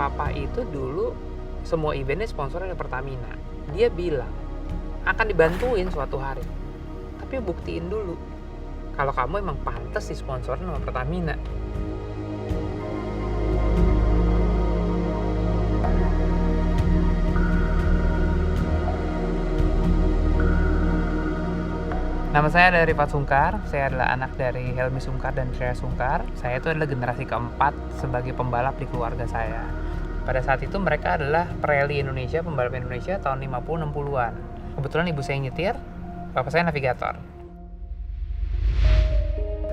papa itu dulu semua eventnya sponsornya oleh Pertamina. Dia bilang akan dibantuin suatu hari, tapi buktiin dulu kalau kamu emang pantas disponsorin sama Pertamina. Nama saya adalah Rifat Sungkar, saya adalah anak dari Helmi Sungkar dan Tria Sungkar. Saya itu adalah generasi keempat sebagai pembalap di keluarga saya. Pada saat itu mereka adalah pereli Indonesia, pembalap Indonesia tahun 50-60an. Kebetulan ibu saya nyetir, bapak saya navigator.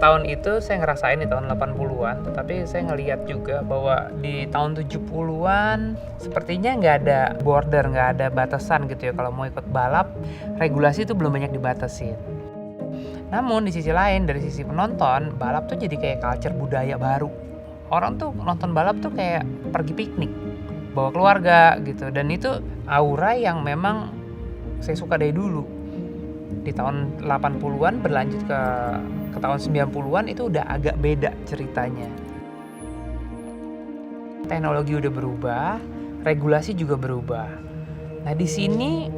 Tahun itu saya ngerasain di tahun 80-an, tetapi saya ngeliat juga bahwa di tahun 70-an sepertinya nggak ada border, nggak ada batasan gitu ya. Kalau mau ikut balap, regulasi itu belum banyak dibatasin. Namun di sisi lain, dari sisi penonton, balap tuh jadi kayak culture budaya baru. Orang tuh nonton balap tuh kayak pergi piknik, bawa keluarga gitu. Dan itu aura yang memang saya suka dari dulu. Di tahun 80-an berlanjut ke tahun 90-an itu udah agak beda ceritanya. Teknologi udah berubah, regulasi juga berubah. Nah di sini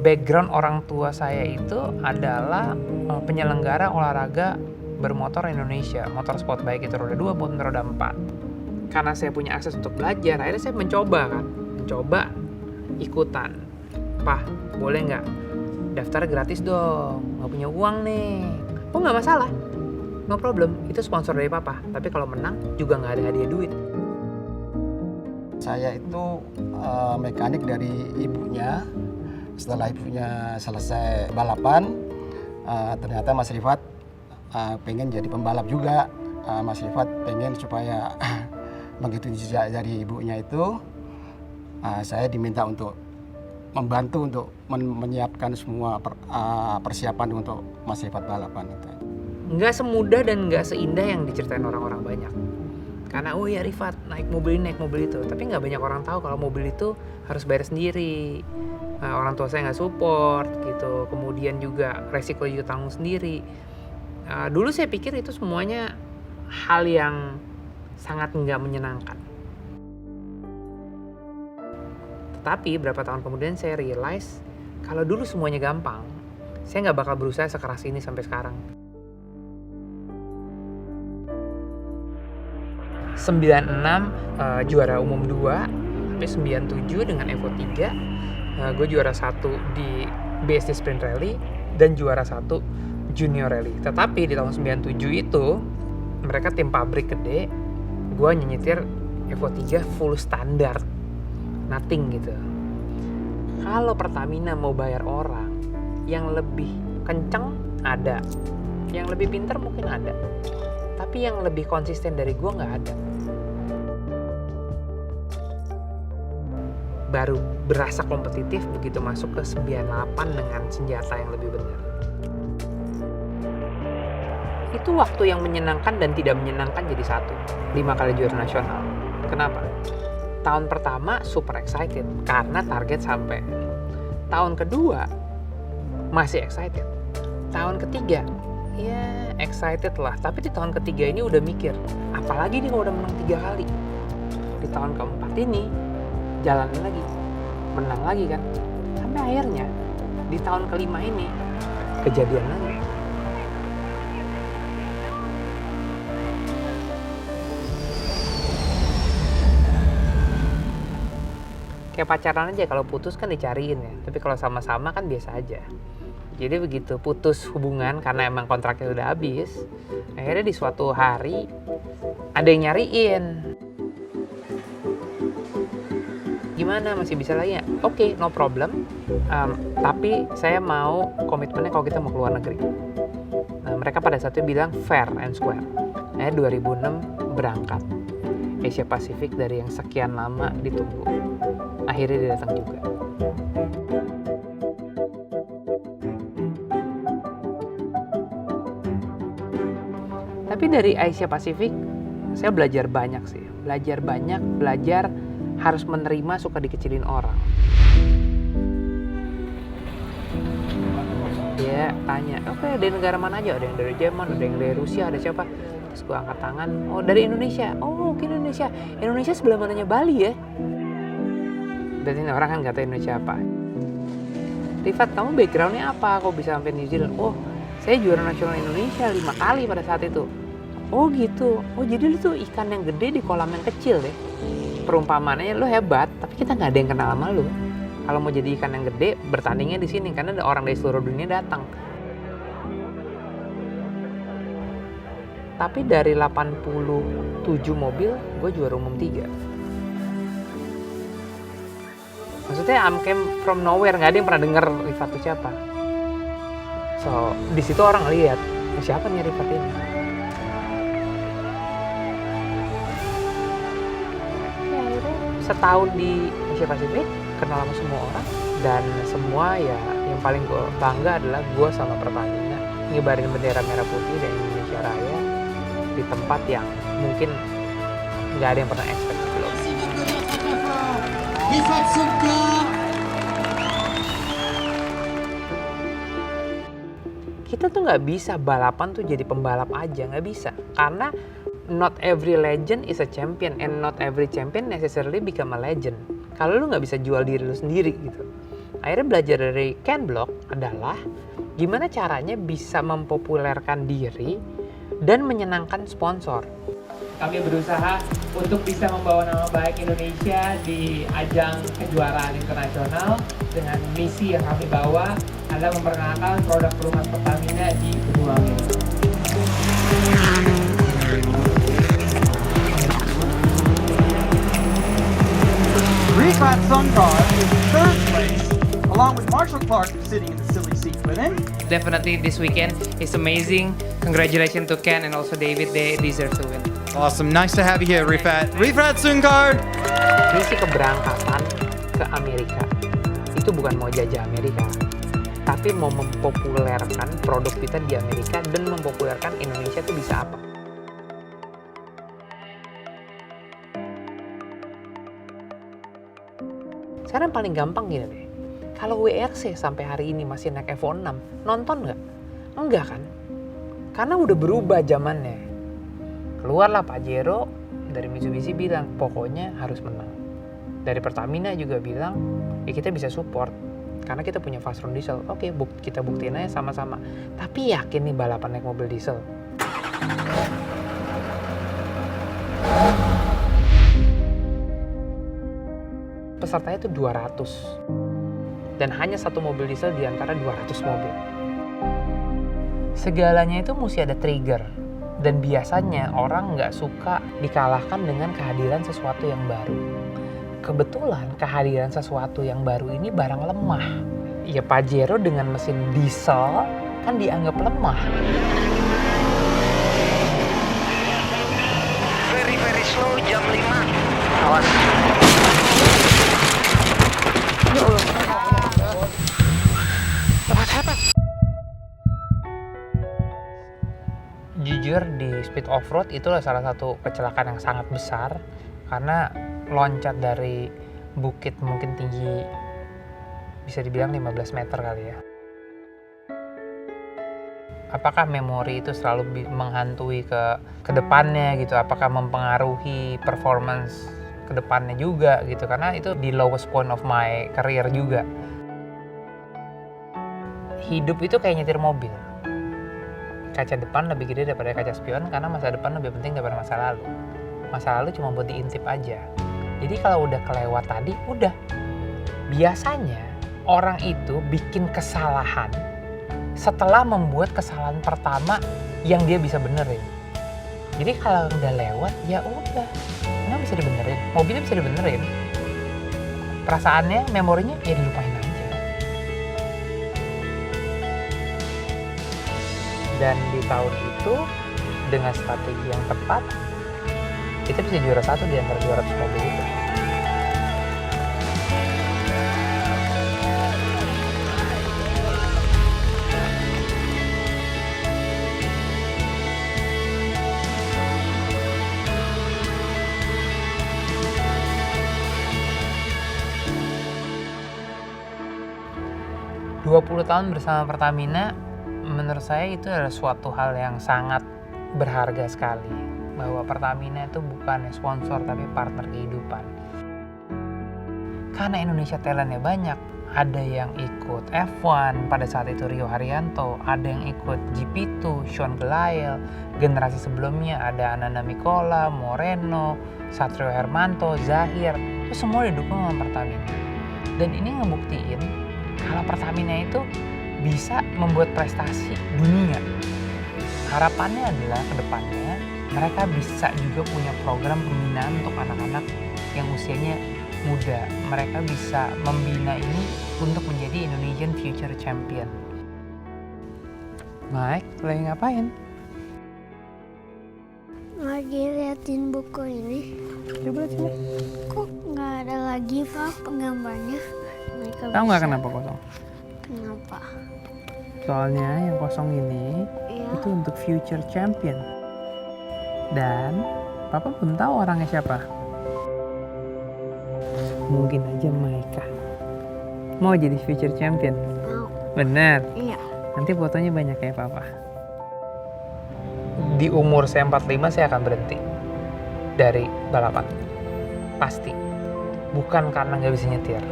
background orang tua saya itu adalah penyelenggara olahraga bermotor Indonesia, motorsport, baik itu roda 2 maupun roda 4. Karena saya punya akses untuk belajar, akhirnya saya mencoba ikutan. Pah, boleh nggak? Daftar gratis dong, nggak punya uang nih. Oh nggak masalah, no problem, itu sponsor dari papa. Tapi kalau menang juga nggak ada hadiah duit. Saya itu mekanik dari ibunya. Setelah ibunya selesai balapan, ternyata Mas Rifat pengen jadi pembalap juga. Mas Rifat pengen supaya mengikuti jejak dari ibunya itu, saya diminta untuk membantu untuk menyiapkan semua persiapan untuk Mas Rifat balapan itu. Nggak semudah dan nggak seindah yang diceritain orang-orang banyak. Karena oh ya Rifat naik mobil ini, naik mobil itu. Tapi nggak banyak orang tahu kalau mobil itu harus bayar sendiri. Orang tua saya nggak support gitu. Kemudian juga resiko juga tanggung sendiri. Dulu saya pikir itu semuanya hal yang sangat nggak menyenangkan. Tetapi berapa tahun kemudian saya realize kalau dulu semuanya gampang, saya nggak bakal berusaha sekeras ini sampai sekarang. 96 juara umum 2, sampai 97 dengan Evo 3, gue juara 1 di BSD Sprint Rally dan juara 1 Junior Rally. Tetapi di tahun 97 itu mereka tim pabrik gede, gue nyetir Evo 3 full standar, nothing gitu. Kalau Pertamina mau bayar orang yang lebih kenceng ada, yang lebih pintar mungkin ada, tapi yang lebih konsisten dari gue nggak ada. Baru berasa kompetitif begitu masuk ke 98 dengan senjata yang lebih benar. Itu waktu yang menyenangkan dan tidak menyenangkan jadi satu. 5 kali juara nasional. Kenapa? Tahun pertama super excited karena target sampai. Tahun kedua masih excited. Tahun ketiga ya excited lah. Tapi di tahun ketiga ini udah mikir, apalagi nih kalau udah menang 3 kali. Di tahun keempat ini jalanin lagi, menang lagi kan. Sampai akhirnya di tahun kelima ini kejadian lagi. Kayak pacaran aja, kalau putus kan dicariin ya. Tapi kalau sama-sama kan biasa aja. Jadi begitu putus hubungan karena emang kontraknya udah habis, akhirnya di suatu hari ada yang nyariin. Gimana, masih bisa lagi ya? Oke, no problem. Tapi saya mau komitmennya kalau kita mau keluar negeri. Nah, mereka pada saat itu bilang fair and square. Akhirnya 2006 berangkat Asia Pasifik dari yang sekian lama ditunggu. Akhirnya dia datang juga. Tapi dari Asia Pasifik saya belajar banyak sih. Belajar harus menerima suka dikecilin orang. Dia tanya, oke dari negara mana aja? Ada yang dari Jerman, ada yang dari Rusia, ada siapa? Terus gue angkat tangan, oh dari Indonesia. Oh mungkin Indonesia. Indonesia sebelah mananya Bali ya? Dan ini orang kan nggak tahu Indonesia apa. Rifat, kamu backgroundnya apa? Kok bisa sampai New Zealand? Oh, saya juara nasional Indonesia 5 kali pada saat itu. Oh gitu. Oh jadi lu tuh ikan yang gede di kolam yang kecil deh. Perumpamannya lu hebat, tapi kita nggak ada yang kenal sama lu. Kalau mau jadi ikan yang gede, bertandingnya di sini karena ada orang dari seluruh dunia datang. Tapi dari 87 mobil, gue juara umum 3. Maksudnya I'm came from nowhere, nggak ada yang pernah denger Rifat itu siapa. So, di situ orang lihat, siapa nih Rifat ini? Ya akhirnya setahun di Asia Pasifik, kenal sama semua orang. Dan semua ya, yang paling gue bangga adalah gue sama Pertamina ngibarin bendera merah putih dan Indonesia Raya di tempat yang mungkin nggak ada yang pernah expect gitu loh. Kita tuh nggak bisa balapan tuh jadi pembalap aja, nggak bisa. Karena not every legend is a champion and not every champion necessarily become a legend. Kalau lu nggak bisa jual diri lu sendiri gitu. Akhirnya belajar dari Ken Block adalah gimana caranya bisa mempopulerkan diri dan menyenangkan sponsor. Kami berusaha untuk bisa membawa nama baik Indonesia di ajang kejuaraan internasional dengan misi yang kami bawa adalah memperkenalkan produk perumahan Pertamina di benua Amerika. Rifat Sunkar is in third place, along with Marshall Clark sitting in the silly seat with him. Definitely this weekend is amazing. Congratulations to Ken and also David, they deserve to win. Awesome, nice to have you here, Rifat. Rifat Sunkar! Misi keberangkatan ke Amerika itu bukan mau jajah Amerika, tapi mau mempopulerkan produk kita di Amerika dan mempopulerkan Indonesia itu bisa apa. Sekarang paling gampang gini deh, kalau WRC sampai hari ini masih naik F6, nonton nggak? Enggak kan? Karena udah berubah zamannya. Keluarlah Pajero dari Mitsubishi bilang, pokoknya harus menang. Dari Pertamina juga bilang, ya kita bisa support. Karena kita punya fast run diesel. Oke, kita buktiin aja sama-sama. Tapi yakin nih balapan naik mobil diesel? Pesertanya itu 200. Dan hanya satu mobil diesel di antara 200 mobil. Segalanya itu mesti ada trigger. Dan biasanya orang nggak suka dikalahkan dengan kehadiran sesuatu yang baru. Kebetulan kehadiran sesuatu yang baru ini barang lemah. Ya Pajero dengan mesin diesel kan dianggap lemah. Very slow jam 5. Awas. Jujur di speed off-road itu salah satu kecelakaan yang sangat besar karena loncat dari bukit mungkin tinggi bisa dibilang 15 meter kali ya. Apakah memori itu selalu menghantui ke depannya gitu? Apakah mempengaruhi performance ke depannya juga gitu? Karena itu di lowest point of my career juga. Hidup itu kayak nyetir mobil. Kaca depan lebih gede daripada kaca spion karena masa depan lebih penting daripada masa lalu. Masa lalu cuma buat diintip aja. Jadi kalau udah kelewat tadi, udah. Biasanya orang itu bikin kesalahan setelah membuat kesalahan pertama yang dia bisa benerin. Jadi kalau udah lewat, ya udah. Nggak bisa dibenerin. Mobilnya bisa dibenerin. Perasaannya, memorinya, ya dilupain aja. Dan di tahun itu dengan strategi yang tepat kita bisa juara 1 di antara 200 mobil itu. ...20 tahun bersama Pertamina, menurut saya itu adalah suatu hal yang sangat berharga sekali bahwa Pertamina itu bukan sponsor tapi partner kehidupan. Karena Indonesia talentnya banyak, ada yang ikut F1 pada saat itu Rio Haryanto, ada yang ikut GP2 Sean Gelael, generasi sebelumnya ada Ananda Mikola, Moreno, Satrio Hermanto, Zahir, itu semua didukung oleh Pertamina. Dan ini ngebuktiin kalau Pertamina itu bisa membuat prestasi dunia. Harapannya adalah ke depannya mereka bisa juga punya program pembinaan untuk anak-anak yang usianya muda. Mereka bisa membina ini untuk menjadi Indonesian Future Champion. Mike, lagi ngapain? Lagi liatin buku ini. Coba lihat sini. Kok nggak ada lagi Pak penggambarnya? Mereka Tahu nggak bisa- kenapa kosong? Kenapa? Soalnya yang kosong ini Iya. itu untuk Future Champion. Dan Papa belum tahu orangnya siapa. Mungkin aja Maika. Mau jadi Future Champion? Mau. Bener. Iya. Nanti fotonya banyak ya Papa. Di umur saya 45 saya akan berhenti dari balapan. Pasti. Bukan karena nggak bisa nyetir.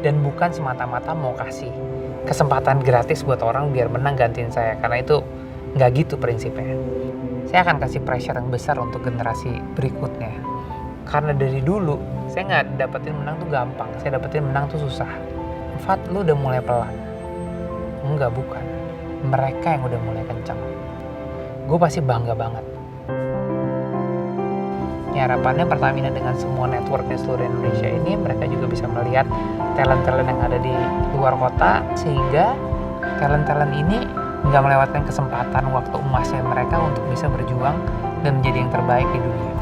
Dan bukan semata-mata mau kasih kesempatan gratis buat orang biar menang gantiin saya. Karena itu nggak gitu prinsipnya. Saya akan kasih pressure yang besar untuk generasi berikutnya. Karena dari dulu saya nggak dapetin menang tuh gampang. Saya dapetin menang tuh susah. Fat, lu udah mulai pelan. Enggak, bukan. Mereka yang udah mulai kencang. Gue pasti bangga banget. Ya, harapannya Pertamina dengan semua networknya seluruh Indonesia ini, mereka juga bisa melihat talent-talent yang ada di luar kota, sehingga talent-talent ini nggak melewatkan kesempatan waktu emasnya mereka untuk bisa berjuang dan menjadi yang terbaik di dunia.